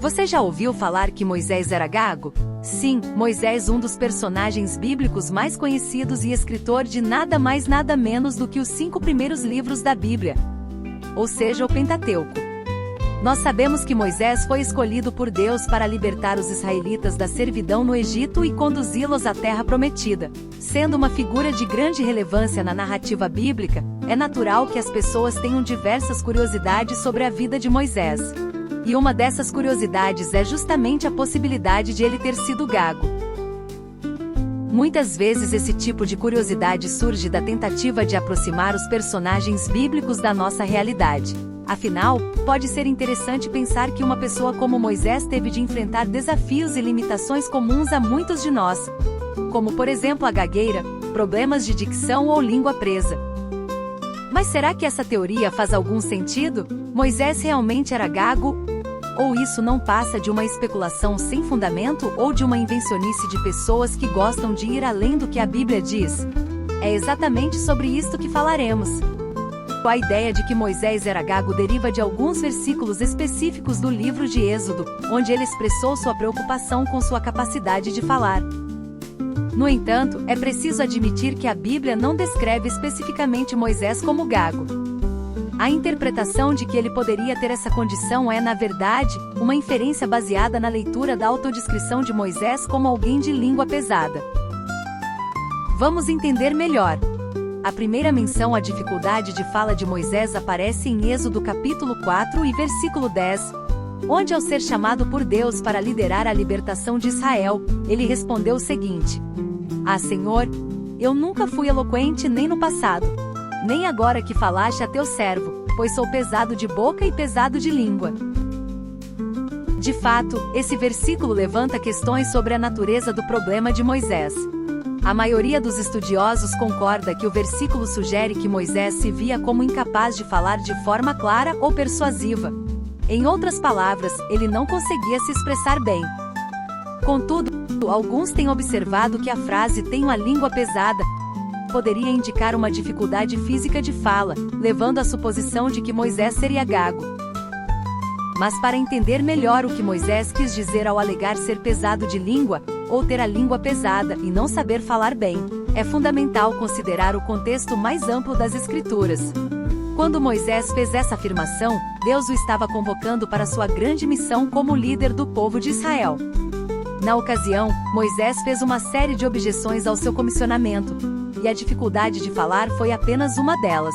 Você já ouviu falar que Moisés era gago? Sim, Moisés, um dos personagens bíblicos mais conhecidos e escritor de nada mais nada menos do que os 5 primeiros livros da Bíblia, ou seja, o Pentateuco. Nós sabemos que Moisés foi escolhido por Deus para libertar os israelitas da servidão no Egito e conduzi-los à Terra Prometida. Sendo uma figura de grande relevância na narrativa bíblica, é natural que as pessoas tenham diversas curiosidades sobre a vida de Moisés. E uma dessas curiosidades é justamente a possibilidade de ele ter sido gago. Muitas vezes esse tipo de curiosidade surge da tentativa de aproximar os personagens bíblicos da nossa realidade. Afinal, pode ser interessante pensar que uma pessoa como Moisés teve de enfrentar desafios e limitações comuns a muitos de nós, como por exemplo a gagueira, problemas de dicção ou língua presa. Mas será que essa teoria faz algum sentido? Moisés realmente era gago? Ou isso não passa de uma especulação sem fundamento ou de uma invencionice de pessoas que gostam de ir além do que a Bíblia diz? É exatamente sobre isto que falaremos. A ideia de que Moisés era gago deriva de alguns versículos específicos do livro de Êxodo, onde ele expressou sua preocupação com sua capacidade de falar. No entanto, é preciso admitir que a Bíblia não descreve especificamente Moisés como gago. A interpretação de que ele poderia ter essa condição é, na verdade, uma inferência baseada na leitura da autodescrição de Moisés como alguém de língua pesada. Vamos entender melhor. A primeira menção à dificuldade de fala de Moisés aparece em Êxodo capítulo 4 e versículo 10, onde, ao ser chamado por Deus para liderar a libertação de Israel, ele respondeu o seguinte: Ah, Senhor, eu nunca fui eloquente nem no passado, nem agora que falaste a teu servo, pois sou pesado de boca e pesado de língua. De fato, esse versículo levanta questões sobre a natureza do problema de Moisés. A maioria dos estudiosos concorda que o versículo sugere que Moisés se via como incapaz de falar de forma clara ou persuasiva. Em outras palavras, ele não conseguia se expressar bem. Contudo, alguns têm observado que a frase "tenho a língua pesada" poderia indicar uma dificuldade física de fala, levando à suposição de que Moisés seria gago. Mas para entender melhor o que Moisés quis dizer ao alegar ser pesado de língua, ou ter a língua pesada e não saber falar bem, é fundamental considerar o contexto mais amplo das Escrituras. Quando Moisés fez essa afirmação, Deus o estava convocando para sua grande missão como líder do povo de Israel. Na ocasião, Moisés fez uma série de objeções ao seu comissionamento, e a dificuldade de falar foi apenas uma delas.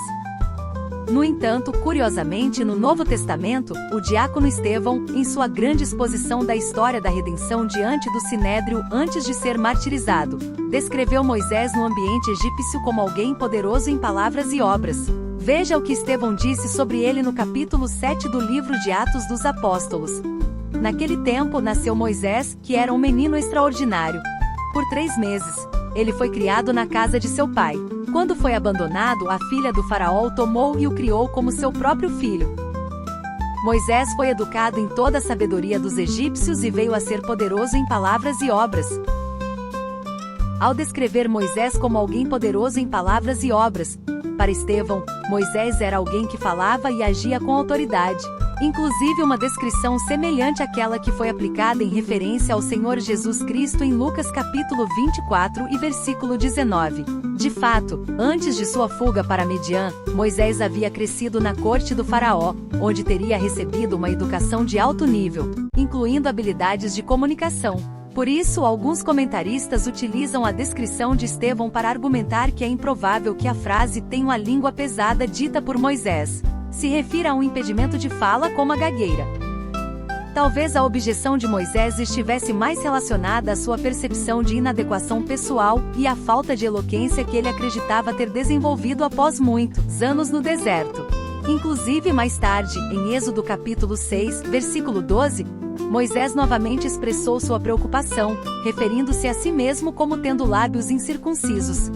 No entanto, curiosamente, no Novo Testamento, o diácono Estevão, em sua grande exposição da história da redenção diante do Sinédrio antes de ser martirizado, descreveu Moisés no ambiente egípcio como alguém poderoso em palavras e obras. Veja o que Estevão disse sobre ele no capítulo 7 do livro de Atos dos Apóstolos. Naquele tempo nasceu Moisés, que era um menino extraordinário. Por 3 meses, ele foi criado na casa de seu pai. Quando foi abandonado, a filha do faraó o tomou e o criou como seu próprio filho. Moisés foi educado em toda a sabedoria dos egípcios e veio a ser poderoso em palavras e obras. Ao descrever Moisés como alguém poderoso em palavras e obras, para Estevão, Moisés era alguém que falava e agia com autoridade. Inclusive uma descrição semelhante àquela que foi aplicada em referência ao Senhor Jesus Cristo em Lucas capítulo 24 e versículo 19. De fato, antes de sua fuga para Midian, Moisés havia crescido na corte do faraó, onde teria recebido uma educação de alto nível, incluindo habilidades de comunicação. Por isso, alguns comentaristas utilizam a descrição de Estevão para argumentar que é improvável que a frase "tenho a língua pesada" dita por Moisés se refira a um impedimento de fala como a gagueira. Talvez a objeção de Moisés estivesse mais relacionada à sua percepção de inadequação pessoal e à falta de eloquência que ele acreditava ter desenvolvido após muitos anos no deserto. Inclusive mais tarde, em Êxodo capítulo 6, versículo 12, Moisés novamente expressou sua preocupação, referindo-se a si mesmo como tendo lábios incircuncisos.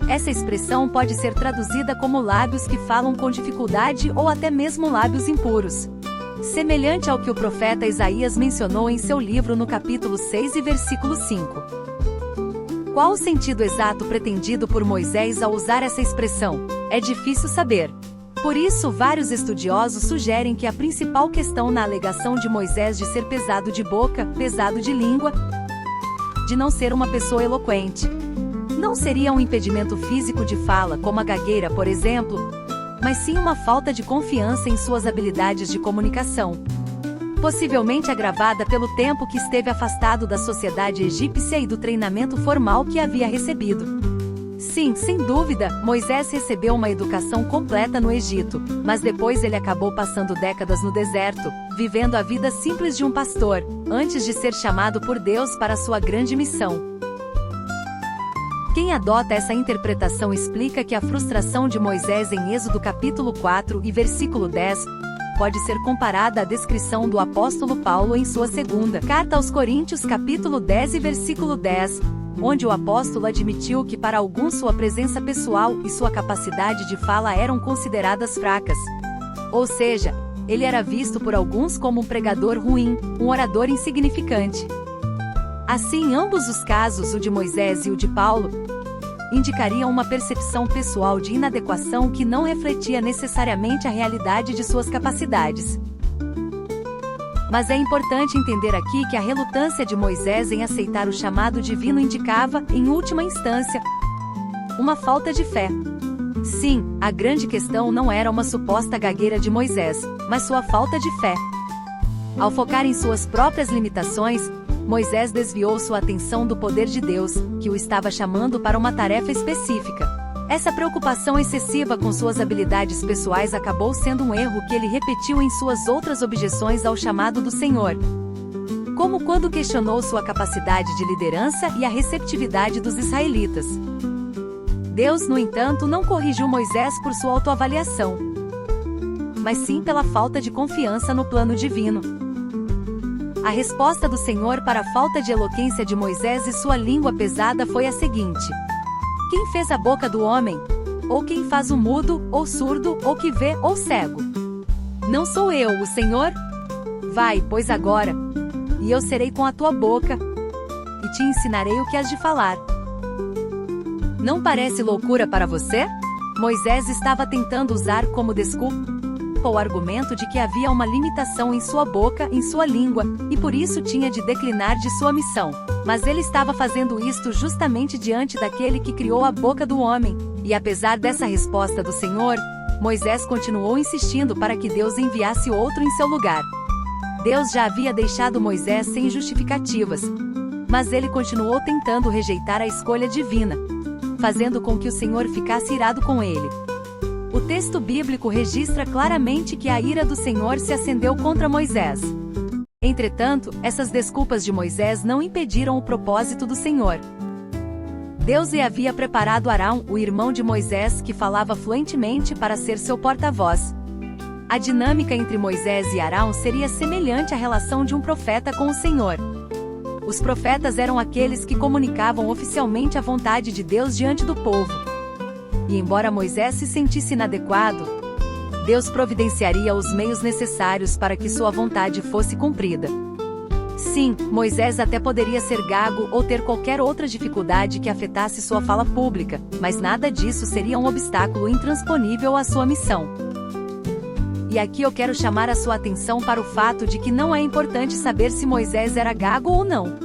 Essa expressão pode ser traduzida como lábios que falam com dificuldade ou até mesmo lábios impuros. Semelhante ao que o profeta Isaías mencionou em seu livro no capítulo 6 e versículo 5. Qual o sentido exato pretendido por Moisés ao usar essa expressão? É difícil saber. Por isso, vários estudiosos sugerem que a principal questão na alegação de Moisés de ser pesado de boca, pesado de língua, de não ser uma pessoa eloquente, não seria um impedimento físico de fala, como a gagueira, por exemplo, mas sim uma falta de confiança em suas habilidades de comunicação, possivelmente agravada pelo tempo que esteve afastado da sociedade egípcia e do treinamento formal que havia recebido. Sim, sem dúvida, Moisés recebeu uma educação completa no Egito, mas depois ele acabou passando décadas no deserto, vivendo a vida simples de um pastor, antes de ser chamado por Deus para sua grande missão. Quem adota essa interpretação explica que a frustração de Moisés em Êxodo capítulo 4 e versículo 10 pode ser comparada à descrição do apóstolo Paulo em sua segunda carta aos Coríntios capítulo 10 e versículo 10, onde o apóstolo admitiu que para alguns sua presença pessoal e sua capacidade de fala eram consideradas fracas. Ou seja, ele era visto por alguns como um pregador ruim, um orador insignificante. Assim, ambos os casos, o de Moisés e o de Paulo, indicariam uma percepção pessoal de inadequação que não refletia necessariamente a realidade de suas capacidades. Mas é importante entender aqui que a relutância de Moisés em aceitar o chamado divino indicava, em última instância, uma falta de fé. Sim, a grande questão não era uma suposta gagueira de Moisés, mas sua falta de fé. Ao focar em suas próprias limitações, Moisés desviou sua atenção do poder de Deus, que o estava chamando para uma tarefa específica. Essa preocupação excessiva com suas habilidades pessoais acabou sendo um erro que ele repetiu em suas outras objeções ao chamado do Senhor, como quando questionou sua capacidade de liderança e a receptividade dos israelitas. Deus, no entanto, não corrigiu Moisés por sua autoavaliação, mas sim pela falta de confiança no plano divino. A resposta do Senhor para a falta de eloquência de Moisés e sua língua pesada foi a seguinte: quem fez a boca do homem? Ou quem faz o mudo, ou surdo, ou que vê, ou cego? Não sou eu, o Senhor? Vai, pois agora, e eu serei com a tua boca, e te ensinarei o que has de falar. Não parece loucura para você? Moisés estava tentando usar como desculpa o argumento de que havia uma limitação em sua boca, em sua língua, e por isso tinha de declinar de sua missão. Mas ele estava fazendo isto justamente diante daquele que criou a boca do homem, e apesar dessa resposta do Senhor, Moisés continuou insistindo para que Deus enviasse outro em seu lugar. Deus já havia deixado Moisés sem justificativas, mas ele continuou tentando rejeitar a escolha divina, fazendo com que o Senhor ficasse irado com ele. O texto bíblico registra claramente que a ira do Senhor se acendeu contra Moisés. Entretanto, essas desculpas de Moisés não impediram o propósito do Senhor. Deus lhe havia preparado Arão, o irmão de Moisés, que falava fluentemente, para ser seu porta-voz. A dinâmica entre Moisés e Arão seria semelhante à relação de um profeta com o Senhor. Os profetas eram aqueles que comunicavam oficialmente a vontade de Deus diante do povo. E embora Moisés se sentisse inadequado, Deus providenciaria os meios necessários para que sua vontade fosse cumprida. Sim, Moisés até poderia ser gago ou ter qualquer outra dificuldade que afetasse sua fala pública, mas nada disso seria um obstáculo intransponível à sua missão. E aqui eu quero chamar a sua atenção para o fato de que não é importante saber se Moisés era gago ou não.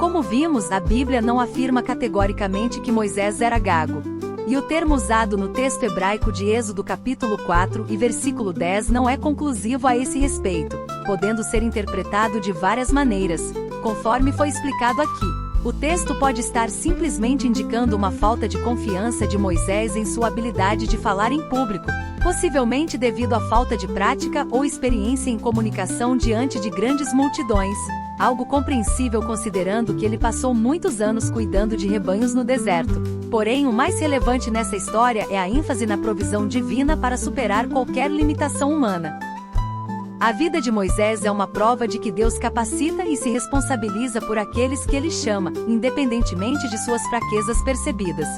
Como vimos, a Bíblia não afirma categoricamente que Moisés era gago. E o termo usado no texto hebraico de Êxodo capítulo 4 e versículo 10 não é conclusivo a esse respeito, podendo ser interpretado de várias maneiras, conforme foi explicado aqui. O texto pode estar simplesmente indicando uma falta de confiança de Moisés em sua habilidade de falar em público, possivelmente devido à falta de prática ou experiência em comunicação diante de grandes multidões, algo compreensível considerando que ele passou muitos anos cuidando de rebanhos no deserto. Porém, o mais relevante nessa história é a ênfase na provisão divina para superar qualquer limitação humana. A vida de Moisés é uma prova de que Deus capacita e se responsabiliza por aqueles que ele chama, independentemente de suas fraquezas percebidas.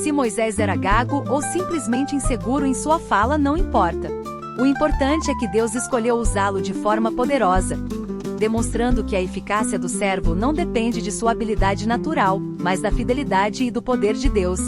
Se Moisés era gago ou simplesmente inseguro em sua fala, não importa. O importante é que Deus escolheu usá-lo de forma poderosa, demonstrando que a eficácia do servo não depende de sua habilidade natural, mas da fidelidade e do poder de Deus.